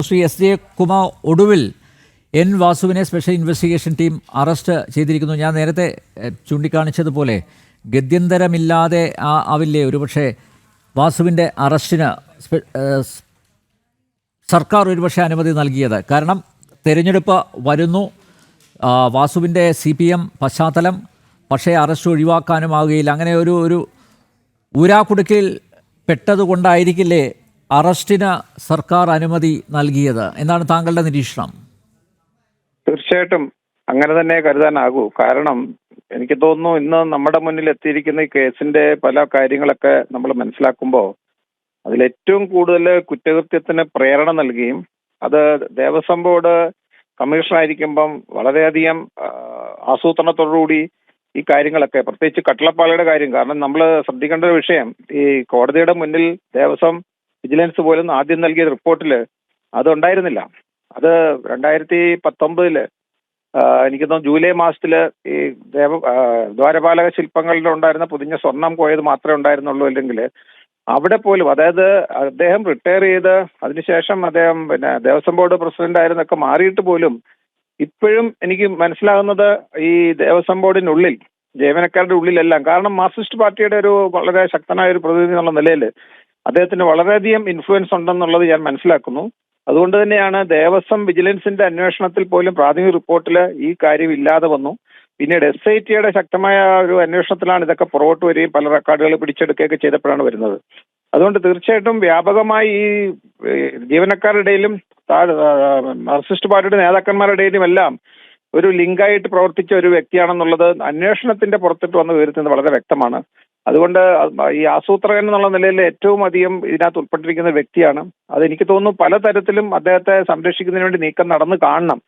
ശ്രീ എസ്.ജെ. കുമാർ ഒടുവിൽ എൻ വാസുവിനെ special investigation team arrest ചെയ്തിരിക്കുന്നു. ഞാൻ നേരത്തെ ചൂണ്ടിക്കാണിച്ചതുപോലെ ഗത്യന്തരമില്ലാതെ ആവില്ലേ ഒരുപക്ഷെ വാസുവിൻ്റെ അറസ്റ്റിന് സർക്കാർ ഒരുപക്ഷെ അനുമതി നൽകിയത്. കാരണം തെരഞ്ഞെടുപ്പ് വരുന്നു, വാസുവിൻ്റെ CPM പശ്ചാത്തലം, പക്ഷേ അറസ്റ്റ് ഒഴിവാക്കാനുമാകുകയില്ല. അങ്ങനെ ഒരു ഊരാക്കുടുക്കിൽ പെട്ടതുകൊണ്ടായിരിക്കില്ലേ അറസ്റ്റിന് സർക്കാർ അനുമതി നൽകിയത് എന്നാണ് താങ്കളുടെ നിരീക്ഷണം? തീർച്ചയായിട്ടും അങ്ങനെ തന്നെ കരുതാനാകൂ. കാരണം എനിക്ക് തോന്നുന്നു ഇന്ന് നമ്മുടെ മുന്നിൽ എത്തിയിരിക്കുന്ന ഈ കേസിന്റെ പല കാര്യങ്ങളൊക്കെ നമ്മൾ മനസ്സിലാക്കുമ്പോൾ അതിലേറ്റവും കൂടുതൽ കുറ്റകൃത്യത്തിന് പ്രേരണ നൽകുകയും അത് ദേവസ്വം ബോർഡ് കമ്മീഷണറായിരിക്കുമ്പം വളരെയധികം ആസൂത്രണത്തോടുകൂടി ഈ കാര്യങ്ങളൊക്കെ, പ്രത്യേകിച്ച് കട്ടളപ്പാളിയുടെ കാര്യം, കാരണം നമ്മൾ ശ്രദ്ധിക്കേണ്ട ഒരു വിഷയം, ഈ കോടതിയുടെ മുന്നിൽ ദേവസ്വം വിജിലൻസ് പോലും ആദ്യം നൽകിയ റിപ്പോർട്ടിൽ അതുണ്ടായിരുന്നില്ല. അത് 2019 എനിക്ക് തോന്നുന്നു ജൂലൈ മാസത്തില് ഈ ദ്വാരപാലക ശില്പങ്ങളിൽ ഉണ്ടായിരുന്ന പൊതിഞ്ഞ സ്വർണം പോയത് മാത്രമേ ഉണ്ടായിരുന്നുള്ളൂ. അല്ലെങ്കിൽ അവിടെ പോലും, അതായത് അദ്ദേഹം റിട്ടയർ ചെയ്ത് അതിനുശേഷം അദ്ദേഹം ദേവസ്വം ബോർഡ് പ്രസിഡന്റ് ആയിരുന്നൊക്കെ മാറിയിട്ട് പോലും ഇപ്പോഴും എനിക്ക് മനസ്സിലാകുന്നത് ഈ ദേവസ്വം ബോർഡിനുള്ളിൽ ജീവനക്കാരുടെ ഉള്ളിലെല്ലാം, കാരണം മാർക്സിസ്റ്റ് പാർട്ടിയുടെ ഒരു വളരെ ശക്തനായ ഒരു പ്രതിനിധി എന്നുള്ള നിലയിൽ അദ്ദേഹത്തിന് വളരെയധികം ഇൻഫ്ലുവൻസ് ഉണ്ടെന്നുള്ളത് ഞാൻ മനസ്സിലാക്കുന്നു. അതുകൊണ്ട് തന്നെയാണ് ദേവസ്വം വിജിലൻസിന്റെ അന്വേഷണത്തിൽ പോലും പ്രാഥമിക റിപ്പോർട്ടിൽ ഈ കാര്യം ഇല്ലാതെ വന്നു. പിന്നീട് SITയുടെ ശക്തമായ ഒരു അന്വേഷണത്തിലാണ് ഇതൊക്കെ പുറകോട്ട് വരികയും പല റെക്കോർഡുകൾ പിടിച്ചെടുക്കുകയൊക്കെ ചെയ്തപ്പോഴാണ് വരുന്നത്. അതുകൊണ്ട് തീർച്ചയായിട്ടും വ്യാപകമായി ഈ ജീവനക്കാരുടെ ഇടയിലും മാർക്സിസ്റ്റ് പാർട്ടിയുടെ നേതാക്കന്മാരുടെ ഇടയിലും എല്ലാം ഒരു ലിങ്കായിട്ട് പ്രവർത്തിച്ച ഒരു വ്യക്തിയാണെന്നുള്ളത് അന്വേഷണത്തിന്റെ പുറത്തിട്ട് വന്ന് വിവരിക്കുന്നത് വളരെ വ്യക്തമാണ്. അതുകൊണ്ട് ഈ ആസൂത്രകൻ എന്നുള്ള നിലയിൽ ഏറ്റവും അധികം ഇതിനകത്ത് ഉൾപ്പെട്ടിരിക്കുന്ന വ്യക്തിയാണ്. അതെനിക്ക് തോന്നുന്നു പലതരത്തിലും അദ്ദേഹത്തെ സംരക്ഷിക്കുന്നതിന് വേണ്ടി നീക്കം നടന്നു കാണണം.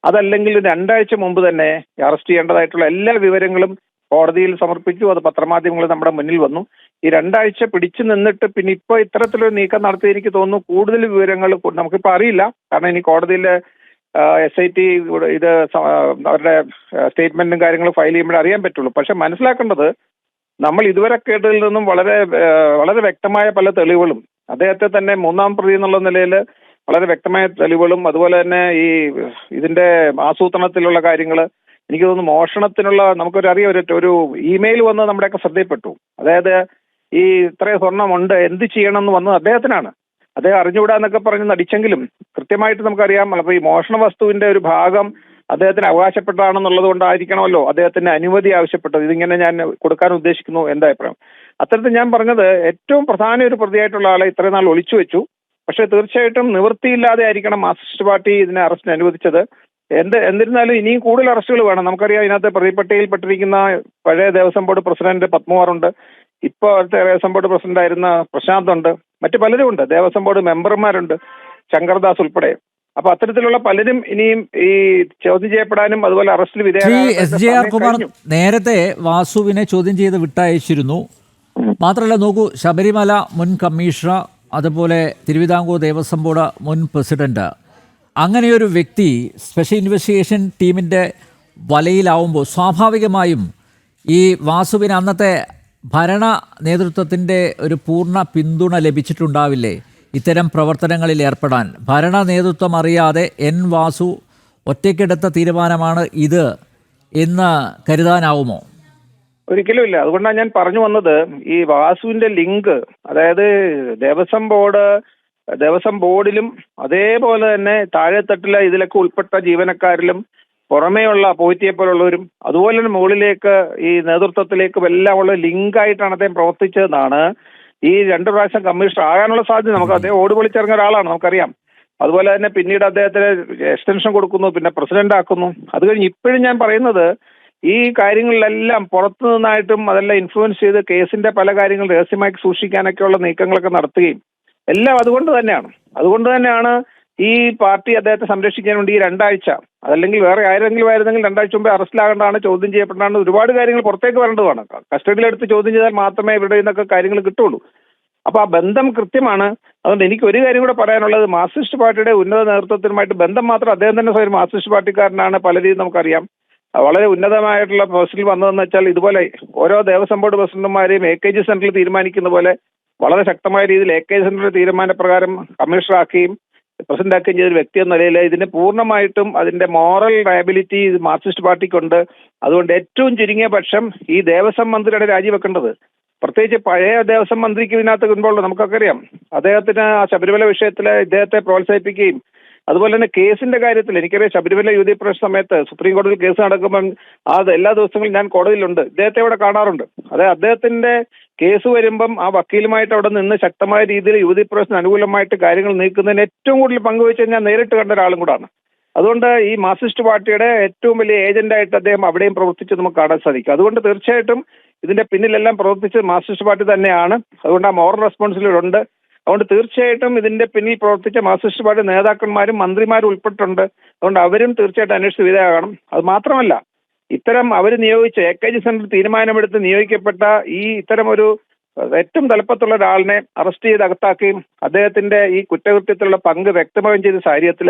അതല്ലെങ്കിൽ 2 ആഴ്ച മുമ്പ് തന്നെ അറസ്റ്റ് ചെയ്യേണ്ടതായിട്ടുള്ള എല്ലാ വിവരങ്ങളും കോടതിയിൽ സമർപ്പിച്ചു. അത് പത്രമാധ്യമങ്ങൾ നമ്മുടെ മുന്നിൽ വന്നു. ഈ 2 ആഴ്ച പിടിച്ചു നിന്നിട്ട് പിന്നെ ഇപ്പോൾ ഇത്തരത്തിലൊരു നീക്കം നടത്തി എനിക്ക് തോന്നുന്നു കൂടുതൽ വിവരങ്ങൾ നമുക്കിപ്പോൾ അറിയില്ല. കാരണം ഇനി കോടതിയിലെ SIT ഇത് അവരുടെ സ്റ്റേറ്റ്മെന്റും കാര്യങ്ങളും ഫയൽ ചെയ്യുമ്പോഴേ അറിയാൻ പറ്റുള്ളൂ. പക്ഷെ മനസ്സിലാക്കേണ്ടത്, നമ്മൾ ഇതുവരെ കേട്ടതിൽ നിന്നും വളരെ വളരെ വ്യക്തമായ പല തെളിവുകളും, അദ്ദേഹത്തെ തന്നെ 3-ാം പ്രതി എന്നുള്ള നിലയിൽ വളരെ വ്യക്തമായ തെളിവുകളും, അതുപോലെ തന്നെ ഈ ഇതിന്റെ ആസൂത്രണത്തിലുള്ള കാര്യങ്ങൾ, എനിക്ക് തോന്നുന്നു മോഷണത്തിനുള്ള നമുക്കൊരറിയാം, ഒരു ഇമെയിൽ വന്ന് നമ്മുടെയൊക്കെ ശ്രദ്ധയിൽപ്പെട്ടു. അതായത് ഈ ഇത്രയും സ്വർണ്ണമുണ്ട്, എന്ത് ചെയ്യണം എന്ന് വന്നത് അദ്ദേഹത്തിനാണ്. അദ്ദേഹം അറിഞ്ഞുകൂടാന്നൊക്കെ പറഞ്ഞ് നടിച്ചെങ്കിലും കൃത്യമായിട്ട് നമുക്കറിയാം. അപ്പോൾ ഈ മോഷണ വസ്തുവിന്റെ ഒരു ഭാഗം അദ്ദേഹത്തിന് അവകാശപ്പെട്ടതാണെന്നുള്ളത് കൊണ്ടായിരിക്കണമല്ലോ അദ്ദേഹത്തിന് അനുമതി ആവശ്യപ്പെട്ടത്. ഇതിങ്ങനെ ഞാൻ കൊടുക്കാൻ ഉദ്ദേശിക്കുന്നു എന്റെ അഭിപ്രായം. അത്തരത്തിൽ ഞാൻ പറഞ്ഞത് ഏറ്റവും പ്രധാന ഒരു പ്രതിയായിട്ടുള്ള ആളെ ഇത്രയും നാൾ ഒളിച്ചു വെച്ചു. പക്ഷേ തീർച്ചയായിട്ടും നിവൃത്തിയില്ലാതെ ആയിരിക്കണം മാർക്സിസ്റ്റ് പാർട്ടി ഇതിനെ അറസ്റ്റിന് അനുവദിച്ചത്. എന്നിരുന്നാലും ഇനിയും കൂടുതൽ അറസ്റ്റുകൾ വേണം. നമുക്കറിയാം ഇതിനകത്ത് പ്രതിപട്ടികയിൽപ്പെട്ടിരിക്കുന്ന പഴയ ദേവസ്വം ബോർഡ് പ്രസിഡന്റ് പത്മകുമാറുണ്ട്, ഇപ്പോൾ അടുത്ത ദേവസ്വം ബോർഡ് പ്രസിഡന്റ് ആയിരുന്ന പ്രശാന്ത് ഉണ്ട്, മറ്റു പലരും ഉണ്ട്, ദേവസ്വം ബോർഡ് മെമ്പർമാരുണ്ട്, ശങ്കർദാസ് ഉൾപ്പെടെ. അപ്പൊ അത്തരത്തിലുള്ള പലരും ഇനിയും ഈ ചോദ്യം ചെയ്യപ്പെടാനും അതുപോലെ അറസ്റ്റിൽ കുമാർ നേരത്തെ വാസുവിനെ ചോദ്യം ചെയ്ത് വിട്ടയച്ചിരുന്നു. മാത്രമല്ല, നോക്കൂ, ശബരിമല മുൻ കമ്മീഷണർ, അതുപോലെ തിരുവിതാംകൂർ ദേവസ്വം ബോർഡ് മുൻ പ്രസിഡന്റ്, അങ്ങനെയൊരു വ്യക്തി സ്പെഷ്യൽ ഇൻവെസ്റ്റിഗേഷൻ ടീമിൻ്റെ വലയിലാവുമ്പോൾ സ്വാഭാവികമായും ഈ വാസുവിന് അന്നത്തെ ഭരണ നേതൃത്വത്തിൻ്റെ ഒരു പൂർണ്ണ പിന്തുണ ലഭിച്ചിട്ടുണ്ടാവില്ലേ ഇത്തരം പ്രവർത്തനങ്ങളിൽ ഏർപ്പെടാൻ? ഭരണ നേതൃത്വം അറിയാതെ എൻ വാസു ഒറ്റയ്ക്കെടുത്ത തീരുമാനമാണ് ഇത് എന്ന് കരുതാനാവുമോ? ഒരിക്കലും ഇല്ല. അതുകൊണ്ടാണ് ഞാൻ പറഞ്ഞു വന്നത്, ഈ വാസുവിന്റെ ലിങ്ക്, അതായത് ദേവസ്വം ബോർഡിലും അതേപോലെ തന്നെ താഴെത്തട്ടിലെ ഇതിലൊക്കെ ഉൾപ്പെട്ട ജീവനക്കാരിലും പുറമേയുള്ള പോയിറ്റിയെ പോലുള്ളവരും അതുപോലെ തന്നെ മുകളിലേക്ക് ഈ നേതൃത്വത്തിലേക്കും എല്ലാം ഉള്ള ലിങ്കായിട്ടാണ് അദ്ദേഹം പ്രവർത്തിച്ചതെന്നാണ് ഈ 2 പ്രാവശ്യം കമ്മീഷണർ ആകാനുള്ള സാധ്യത. നമുക്ക് അദ്ദേഹം ഓടി പൊളിച്ചിറങ്ങിയ ഒരാളാണ്, നമുക്കറിയാം. അതുപോലെ തന്നെ പിന്നീട് അദ്ദേഹത്തിന് എക്സ്റ്റൻഷൻ കൊടുക്കുന്നു, പിന്നെ പ്രസിഡന്റ് ആക്കുന്നു. അത് കഴിഞ്ഞ് ഇപ്പോഴും ഞാൻ പറയുന്നത്, ഈ കാര്യങ്ങളിലെല്ലാം പുറത്തു നിന്നായിട്ടും അതെല്ലാം ഇൻഫ്ലുവൻസ് ചെയ്ത് കേസിന്റെ പല കാര്യങ്ങൾ രഹസ്യമായി സൂക്ഷിക്കാനൊക്കെയുള്ള നീക്കങ്ങളൊക്കെ നടത്തുകയും എല്ലാം അതുകൊണ്ട് തന്നെയാണ് ഈ പാർട്ടി അദ്ദേഹത്തെ സംരക്ഷിക്കാൻ വേണ്ടി ഈ 2 ആഴ്ച, അതല്ലെങ്കിൽ വേറെ ആയിരുന്നെങ്കിലും 2 ആഴ്ച മുമ്പേ അറസ്റ്റിലാകേണ്ടതാണ്, ചോദ്യം ചെയ്യപ്പെടാണ്, ഒരുപാട് കാര്യങ്ങൾ പുറത്തേക്ക് വരേണ്ടതാണ്. കസ്റ്റഡിയിലെടുത്ത് ചോദ്യം ചെയ്താൽ മാത്രമേ ഇവിടെ നിന്നൊക്കെ കാര്യങ്ങൾ കിട്ടുള്ളൂ. അപ്പൊ ആ ബന്ധം കൃത്യമാണ്. അതുകൊണ്ട് എനിക്ക് ഒരു കാര്യം കൂടെ പറയാനുള്ളത്, മാർക്സിസ്റ്റ് പാർട്ടിയുടെ ഉന്നത നേതൃത്വത്തിനുമായിട്ട് ബന്ധം മാത്രം, അദ്ദേഹം തന്നെ സ്വയം മാർക്സിസ്റ്റ് പാർട്ടിക്കാരനാണ്, പല രീതിയിൽ നമുക്കറിയാം. വളരെ ഉന്നതമായിട്ടുള്ള പോസ്റ്റിൽ വന്നതെന്ന് വെച്ചാൽ ഇതുപോലെ ഓരോ ദേവസ്വം ബോർഡ് പ്രസിഡന്റുമാരെയും AKG സെന്ററിൽ തീരുമാനിക്കുന്ന പോലെ വളരെ ശക്തമായ രീതിയിൽ AKG സെന്ററിന്റെ തീരുമാനപ്രകാരം കമ്മീഷണറാക്കുകയും പ്രസിഡന്റ് ആക്കുകയും ചെയ്ത ഒരു വ്യക്തി എന്ന നിലയിൽ ഇതിന് പൂർണ്ണമായിട്ടും അതിന്റെ മോറൽ ലയബിലിറ്റി മാർക്സിസ്റ്റ് പാർട്ടിക്കുണ്ട്. അതുകൊണ്ട് ഏറ്റവും ചുരുങ്ങിയ പക്ഷം ഈ ദേവസ്വം മന്ത്രിയുടെ രാജിവെക്കേണ്ടത്, പ്രത്യേകിച്ച് പഴയ ദേവസ്വം മന്ത്രിക്ക് ഇതിനകത്ത് ഇൻവോൾവ് നമുക്കൊക്കെ അറിയാം. അദ്ദേഹത്തിന് ആ ശബരിമല വിഷയത്തിൽ ഇദ്ദേഹത്തെ പ്രോത്സാഹിപ്പിക്കുകയും അതുപോലെ തന്നെ കേസിന്റെ കാര്യത്തിൽ എനിക്കറിയാം, ശബരിമല യുവതി പ്രവേശന സമയത്ത് സുപ്രീം കോടതിയിൽ കേസ് നടക്കുമ്പോൾ എല്ലാ ദിവസങ്ങളും ഞാൻ കോടതിയിലുണ്ട്, ഇദ്ദേഹത്തെ ഇവിടെ കാണാറുണ്ട്. അതായത് അദ്ദേഹത്തിന്റെ കേസ് വരുമ്പം ആ വക്കീലുമായിട്ട് അവിടെ നിന്ന് ശക്തമായ രീതിയിൽ യുവതി പ്രവേശന അനുകൂലമായിട്ട് കാര്യങ്ങൾ നീക്കുന്നതിന് ഏറ്റവും കൂടുതൽ പങ്കുവെച്ച് ഞാൻ നേരിട്ട് കണ്ട ഒരാളും കൂടാണ്. അതുകൊണ്ട് ഈ മാർക്സിസ്റ്റ് പാർട്ടിയുടെ ഏറ്റവും വലിയ ഏജന്റായിട്ട് അദ്ദേഹം അവിടെയും പ്രവർത്തിച്ച് നമുക്ക് കാണാൻ സാധിക്കും. അതുകൊണ്ട് തീർച്ചയായിട്ടും ഇതിന്റെ പിന്നിലെല്ലാം പ്രവർത്തിച്ചത് മാർക്സിസ്റ്റ് പാർട്ടി തന്നെയാണ്. അതുകൊണ്ട് ആ മോറൽ റെസ്പോൺസിബിലിറ്റി ഉണ്ട്. അതുകൊണ്ട് തീർച്ചയായിട്ടും ഇതിന്റെ പിന്നിൽ പ്രവർത്തിച്ച മാർക്സിസ്റ്റ് പാർട്ടി നേതാക്കന്മാരും മന്ത്രിമാരും ഉൾപ്പെട്ടിട്ടുണ്ട്. അതുകൊണ്ട് അവരും തീർച്ചയായിട്ടും അന്വേഷിച്ച് വിധേയമാകണം. അത് മാത്രമല്ല, ഇത്തരം അവർ നിയോഗിച്ച AKG സെന്റർ തീരുമാനമെടുത്ത് നിയോഗിക്കപ്പെട്ട ഈ ഇത്തരം ഒരു ഏറ്റവും തലപ്പത്തുള്ള ഒരാളിനെ അറസ്റ്റ് ചെയ്ത് അകത്താക്കുകയും അദ്ദേഹത്തിന്റെ ഈ കുറ്റകൃത്യത്തിലുള്ള പങ്ക് വ്യക്തമാവുകയും ചെയ്ത സാഹചര്യത്തിൽ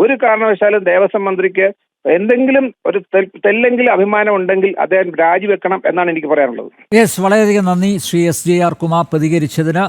ഒരു കാരണവശാലും ദേവസ്വം മന്ത്രിക്ക് എന്തെങ്കിലും ഒരു തെല്ലെങ്കിലും അഭിമാനം ഉണ്ടെങ്കിൽ അദ്ദേഹം രാജിവെക്കണം എന്നാണ് എനിക്ക് പറയാനുള്ളത്. യെസ്, വളരെയധികം നന്ദി ശ്രീ SJR കുമാർ പ്രതികരിച്ചതിന്.